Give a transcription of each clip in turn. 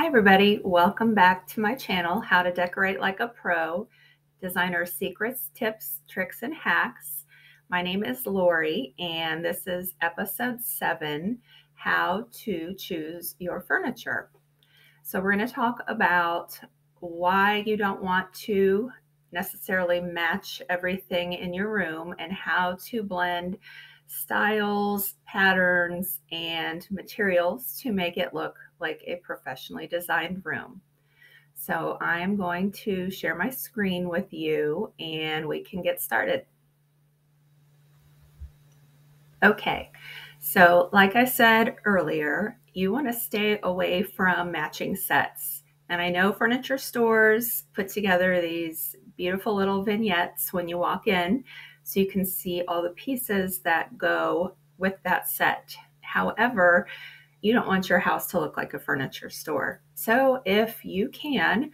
everybody, welcome back to my channel, How to Decorate Like a Pro, Designer Secrets, Tips, Tricks, and Hacks. My name is Lori, and this is episode 7, How to Choose Your Furniture. So we're going to talk about why you don't want to necessarily match everything in your room and how to blend styles, patterns, and materials to make it look like a professionally designed room. So I am going to share my screen with you and we can get started. Okay, so like I said earlier, you want to stay away from matching sets. And I know furniture stores put together these beautiful little vignettes when you walk in, so you can see all the pieces that go with that set. However, you don't want your house to look like a furniture store. So if you can,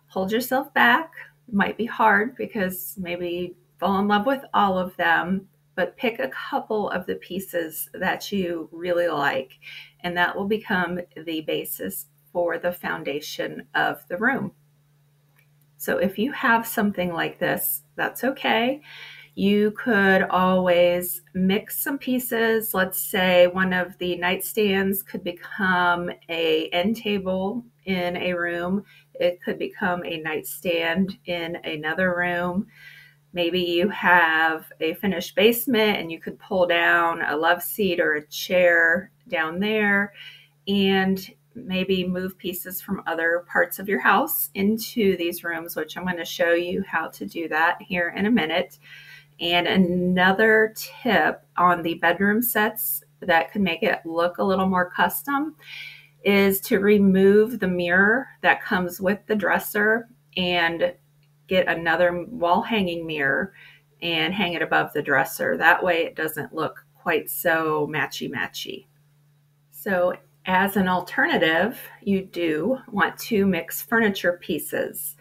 hold yourself back. It might be hard because maybe you fall in love with all of them, but pick a couple of the pieces that you really like, and that will become the basis for the foundation of the room. So if you have something like this, that's okay. You could always mix some pieces. Let's say one of the nightstands could become an end table in a room. It could become a nightstand in another room. Maybe you have a finished basement and you could pull down a love seat or a chair down there and maybe move pieces from other parts of your house into these rooms, which I'm going to show you how to do that here in a minute. And another tip on the bedroom sets that could make it look a little more custom is to remove the mirror that comes with the dresser and get another wall hanging mirror and hang it above the dresser. That way it doesn't look quite so matchy-matchy. So as an alternative, you do want to mix furniture pieces.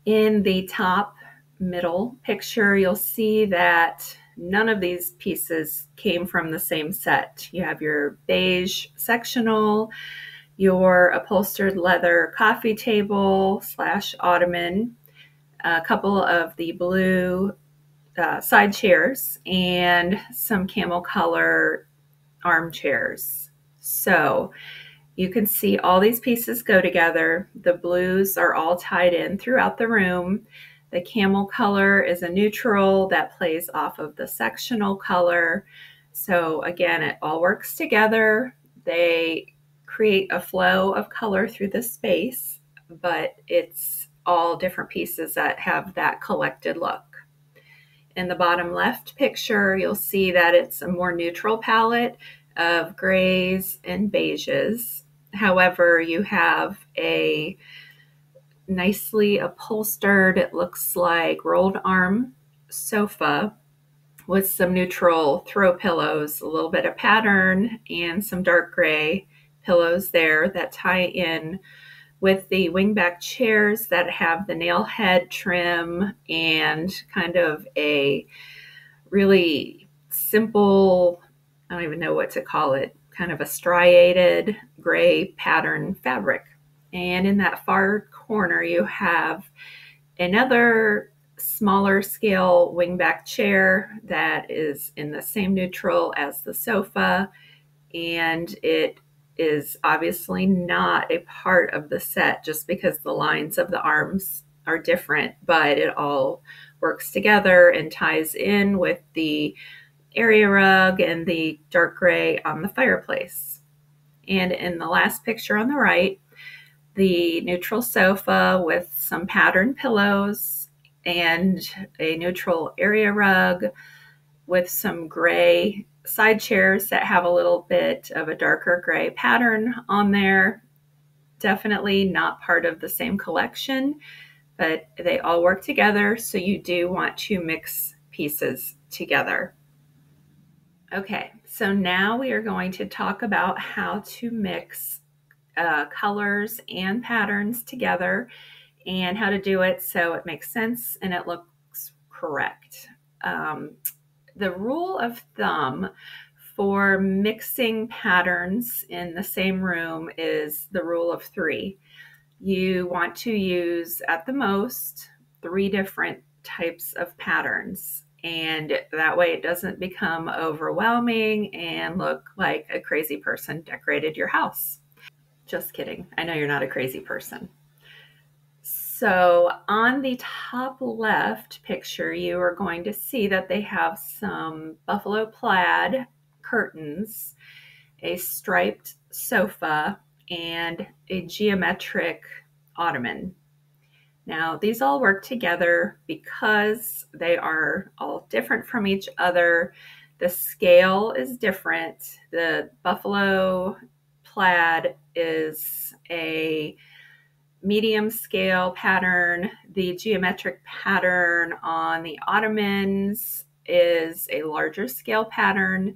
In the top middle picture, you'll see that none of these pieces came from the same set. You have your beige sectional, your upholstered leather coffee table / ottoman, a couple of the blue side chairs, and some camel color armchairs. So you can see all these pieces go together. The blues are all tied in throughout the room. The camel color is a neutral that plays off of the sectional color. So again, it all works together. They create a flow of color through the space, but it's all different pieces that have that collected look. In the bottom left picture, you'll see that it's a more neutral palette of grays and beiges. However, you have a nicely upholstered, it looks like rolled arm sofa with some neutral throw pillows, a little bit of pattern, and some dark gray pillows there that tie in with the wingback chairs that have the nail head trim and kind of a really simple, I don't even know what to call it, kind of a striated gray pattern fabric. And in that far corner, you have another smaller scale wingback chair that is in the same neutral as the sofa, and it is obviously not a part of the set just because the lines of the arms are different, but it all works together and ties in with the area rug and the dark gray on the fireplace. And in the last picture on the right, the neutral sofa with some patterned pillows and a neutral area rug with some gray side chairs that have a little bit of a darker gray pattern on there. Definitely not part of the same collection, but they all work together, so you do want to mix pieces together. Okay, so now we are going to talk about how to mix colors and patterns together and how to do it so it makes sense and it looks correct. The rule of thumb for mixing patterns in the same room is the rule of three. You want to use at the most 3 different types of patterns, and that way it doesn't become overwhelming and look like a crazy person decorated your house. Just kidding. I know you're not a crazy person. So on the top left picture, you are going to see that they have some buffalo plaid curtains, a striped sofa, and a geometric ottoman. Now, these all work together because they are all different from each other. The scale is different. The buffalo plaid is a medium scale pattern. The geometric pattern on the ottomans is a larger scale pattern.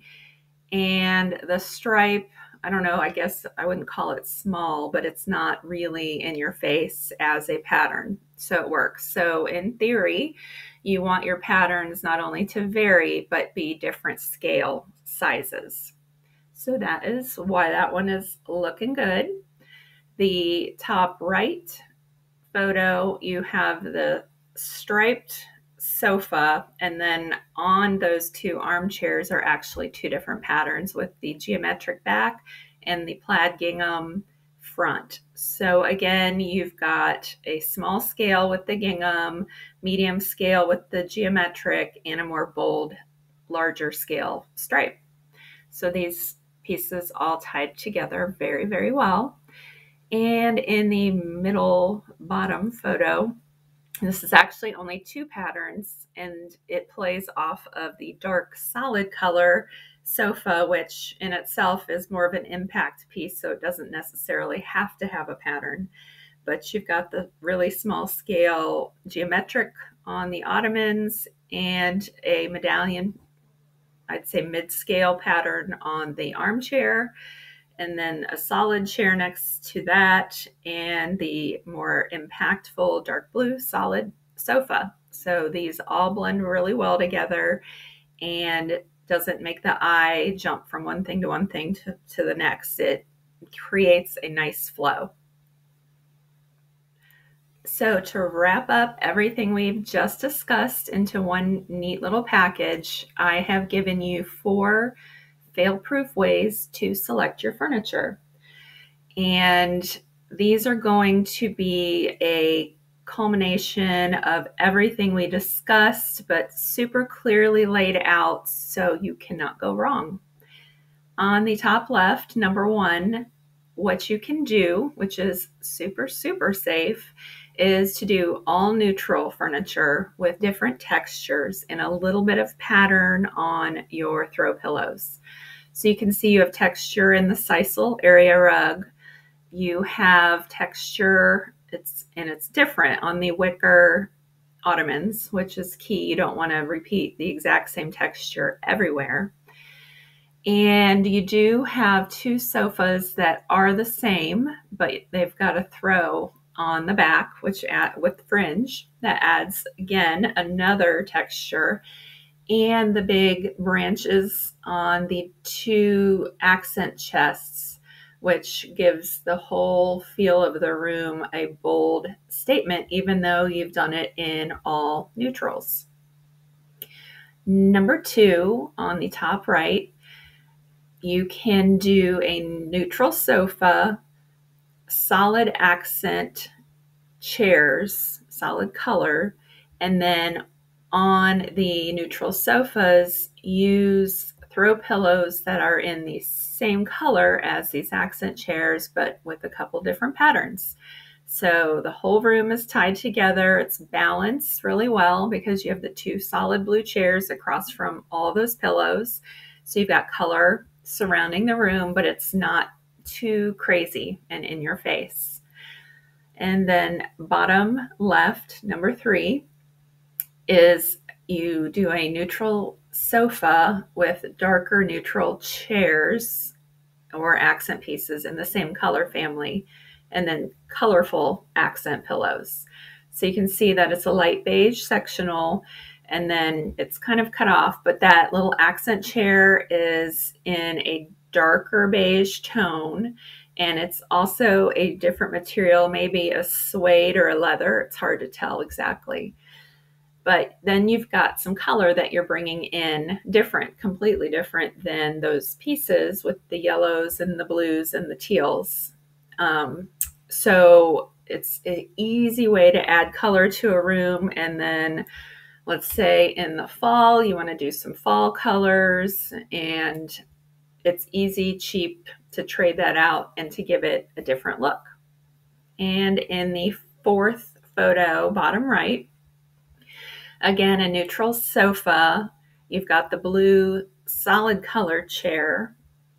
And the stripe, I don't know, I guess I wouldn't call it small, but it's not really in your face as a pattern. So it works. So in theory, you want your patterns not only to vary, but be different scale sizes. So that is why that one is looking good. The top right photo, you have the striped sofa, and then on those 2 armchairs are actually 2 different patterns with the geometric back and the plaid gingham front. So again, you've got a small scale with the gingham, medium scale with the geometric, and a more bold, larger scale stripe. So these pieces all tied together very, very well. And in the middle bottom photo, this is actually only 2 patterns, and it plays off of the dark solid color sofa, which in itself is more of an impact piece, so it doesn't necessarily have to have a pattern. But you've got the really small scale geometric on the ottomans and a medallion, I'd say mid-scale pattern on the armchair, and then a solid chair next to that, and the more impactful dark blue solid sofa. So these all blend really well together and doesn't make the eye jump from one thing to the next. It creates a nice flow. So to wrap up everything we've just discussed into one neat little package, I have given you 4 fail-proof ways to select your furniture. And these are going to be a culmination of everything we discussed, but super clearly laid out so you cannot go wrong. On the top left, number 1, what you can do, which is super, super safe, is to do all neutral furniture with different textures and a little bit of pattern on your throw pillows. So you can see you have texture in the sisal area rug. You have texture, it's different on the wicker ottomans, which is key. You don't want to repeat the exact same texture everywhere. And you do have 2 sofas that are the same, but they've got a throw on the back, which with fringe, that adds, again, another texture. And the big branches on the 2 accent chests, which gives the whole feel of the room a bold statement, even though you've done it in all neutrals. Number 2, on the top right, you can do a neutral sofa, solid accent chairs, solid color, and then on the neutral sofas, use throw pillows that are in the same color as these accent chairs, but with a couple different patterns. So the whole room is tied together. It's balanced really well because you have the 2 solid blue chairs across from all those pillows. So you've got color surrounding the room, but it's not too crazy and in your face. And then bottom left, number 3, is you do a neutral sofa with darker neutral chairs or accent pieces in the same color family, and then colorful accent pillows. So you can see that it's a light beige sectional, and then it's kind of cut off, but that little accent chair is in a darker beige tone, and it's also a different material, maybe a suede or a leather. It's hard to tell exactly. But then you've got some color that you're bringing in different, completely different than those pieces with the yellows and the blues and the teals. So it's an easy way to add color to a room. And then let's say in the fall, you want to do some fall colors, and it's easy, cheap to trade that out and to give it a different look. And in the fourth photo, bottom right, again, a neutral sofa. You've got the blue solid color chair,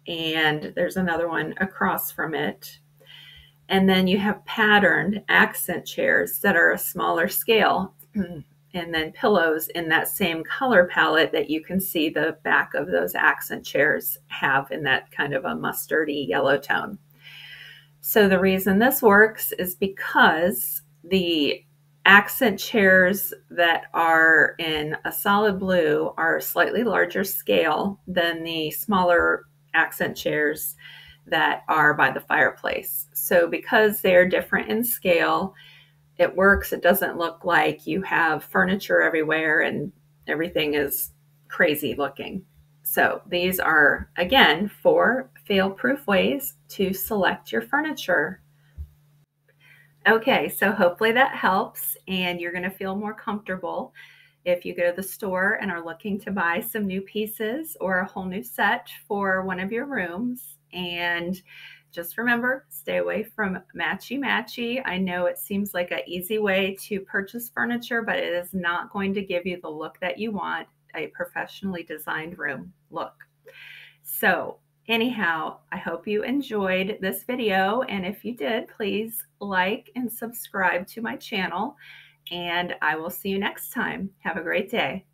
and there's another one across from it. And then you have patterned accent chairs that are a smaller scale, and then pillows in that same color palette that you can see the back of those accent chairs have in that kind of a mustardy yellow tone. So the reason this works is because the accent chairs that are in a solid blue are slightly larger scale than the smaller accent chairs that are by the fireplace. So because they're different in scale, it works. It doesn't look like you have furniture everywhere and everything is crazy looking. So these are, again, 4 fail-proof ways to select your furniture. Okay, so hopefully that helps, and you're going to feel more comfortable if you go to the store and are looking to buy some new pieces or a whole new set for one of your rooms. And just remember, stay away from matchy-matchy. I know it seems like an easy way to purchase furniture, but it is not going to give you the look that you want, a professionally designed room look. So anyhow, I hope you enjoyed this video, and if you did, please like and subscribe to my channel, and I will see you next time. Have a great day.